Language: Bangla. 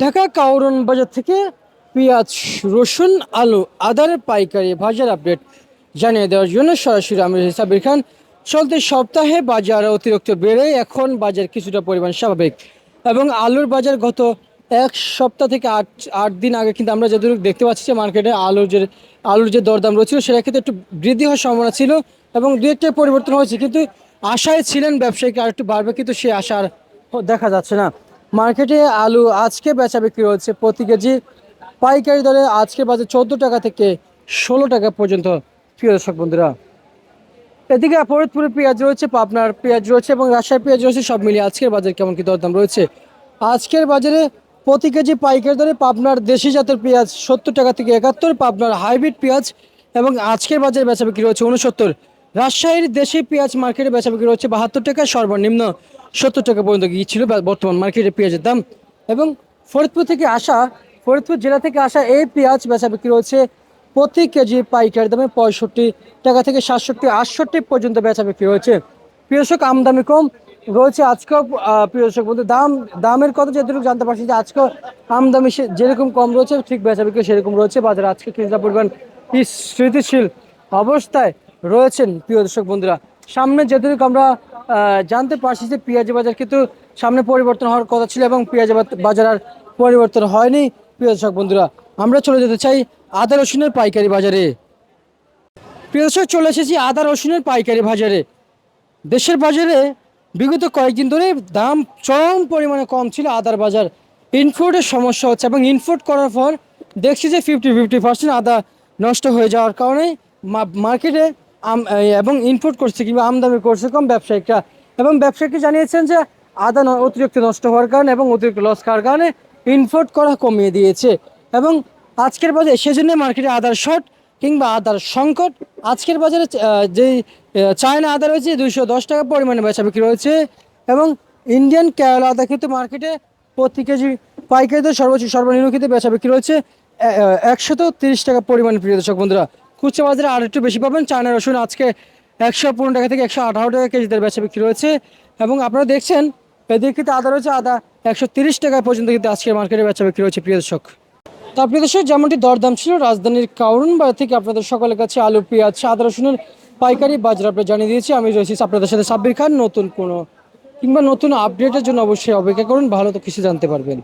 ঢাকা কাউরন বাজার থেকে পেঁয়াজ, রসুন, আলু, আদার পাইকারি বাজার আপডেট জানিয়ে দেওয়ার জন্য সরাসরি আমি সাবির খান। চলতি সপ্তাহে বাজার অতিরিক্ত বেড়ে এখন বাজার কিছুটা পরিমাণ স্বাভাবিক, এবং আলুর বাজার গত এক সপ্তাহ থেকে আট আট দিন আগে কিন্তু আমরা যতটুকু দেখতে পাচ্ছি যে মার্কেটে আলুর যে দরদাম রয়েছিল সেটা কিন্তু একটু বৃদ্ধি হওয়ার সম্ভাবনা ছিল এবং দু একটা পরিবর্তন হয়েছে, কিন্তু আশায় ছিলেন ব্যবসায়ীকে আর একটু বাড়বে, কিন্তু সে আশা আর দেখা যাচ্ছে না। মার্কেটে আলু আজকে বেচা বিক্রি হচ্ছে প্রতি কেজি পাইকারি দরে আজকে বাজার 14 টাকা থেকে 16 টাকা পর্যন্ত। প্রিয় দর্শক বন্ধুরা, এদিকে ফরিদপুরে পেঁয়াজ রয়েছে, পাবনার পেঁয়াজ রয়েছে এবং রাজশাহী পেঁয়াজ রয়েছে। সব মিলিয়ে আজকের বাজার কেমন কি দরদাম রয়েছে? আজকের বাজারে প্রতি কেজি পাইকারি দরে পাবনার দেশি জাতের পেঁয়াজ 70 টাকা থেকে 71, পাবনার হাইব্রিড পেঁয়াজ এবং আজকের বাজারে বেচা বিক্রি হচ্ছে 69। রাজশাহীর দেশি পেঁয়াজ মার্কেটে বেচা বিক্রি হচ্ছে 72 টাকা, সর্বনিম্ন 70 টাকা পর্যন্ত গিয়েছিল বর্তমান মার্কেটে পেঁয়াজের দাম। এবং ফরিদপুর জেলা থেকে আসা এই পেঁয়াজ বেচা বিক্রি হচ্ছে প্রতি কেজি পাইকারি দামে 65 টাকা থেকে 67, 68 পর্যন্ত বেচা বিক্রি হয়েছে। প্রিয়শক আমদানি কম রয়েছে আজকেও। প্রিয়শক বলতে দামের কথা যেটুকু জানতে পারছি যে আজকেও আমদানি যেরকম কম রয়েছে ঠিক বেচা বিক্রি সেরকম রয়েছে। বাজারে আজকে কিছুটা পরিমাণ স্থিতিশীল অবস্থায় রয়েছেন প্রিয় দর্শক বন্ধুরা। সামনে যেটুকু আমরা জানতে পারছি যে পেঁয়াজের বাজার কিন্তু সামনে পরিবর্তন হওয়ার কথা ছিল এবং পেঁয়াজের বাজার আর পরিবর্তন হয়নি। প্রিয় দর্শক বন্ধুরা, আমরা চলে যেতে চাই আদা রসুনের পাইকারি বাজারে। প্রিয় দর্শক, চলে এসেছি আদা রসুনের পাইকারি বাজারে। দেশের বাজারে বিগত কয়েকদিন ধরে দাম চরম পরিমাণে কম ছিল আদার বাজার। ইনপোর্টের সমস্যা হচ্ছে এবং ইনপোর্ট করার পর দেখছি যে 50% আদা নষ্ট হয়ে যাওয়ার কারণে মার্কেটে এবং ইনপোর্ট করছে কিংবা আমদানি করছে কম ব্যবসায়িকরা, এবং ব্যবসায়ীকে জানিয়েছেন যে আদা অতিরিক্ত নষ্ট হওয়ার কারণে এবং অতিরিক্ত লস খাওয়ার কারণে ইনপোর্ট করা কমিয়ে দিয়েছে। এবং আজকের বাজারে সেজন্য মার্কেটে আদার শর্ট কিংবা আদার সংকট। আজকের বাজারে যেই চায়না আদা রয়েছে 210 টাকা পরিমাণে বেচা বিক্রি রয়েছে, এবং ইন্ডিয়ান কেরালা আদা কিন্তু মার্কেটে প্রতি কেজি পাইকারিতে সর্বনিম্ন কিন্তু বেচা বিক্রি রয়েছে 130 টাকা পরিমাণে। প্রিয় দর্শক বন্ধুরা, খুচরা বাজারে আর একটু বেশি পাবেন। চায়না রসুন আজকে 115 টাকা থেকে 118 টাকা কেজিতে বেচা বিক্রি রয়েছে, এবং আপনারা দেখছেন এদিকে কিন্তু আদা রয়েছে, আদা 130 টাকা পর্যন্ত কিন্তু আজকের মার্কেটে বেচা বিক্রি রয়েছে। প্রিয় দর্শক, তার প্রিয় দর্শক, যেমনটি দরদাম ছিল রাজধানীর কাউরন বাজার থেকে আপনাদের সকলের কাছে আলু, পেঁয়াজ, আদা রসুনের পাইকারি বাজার আপনারা জানিয়ে দিয়েছি। আমি রয়েছি আপনাদের সাথে সাব্বির খান। নতুন কোনো কিংবা নতুন আপডেটের জন্য অবশ্যই অপেক্ষা করুন, ভালো তো কিছু জানতে পারবেন।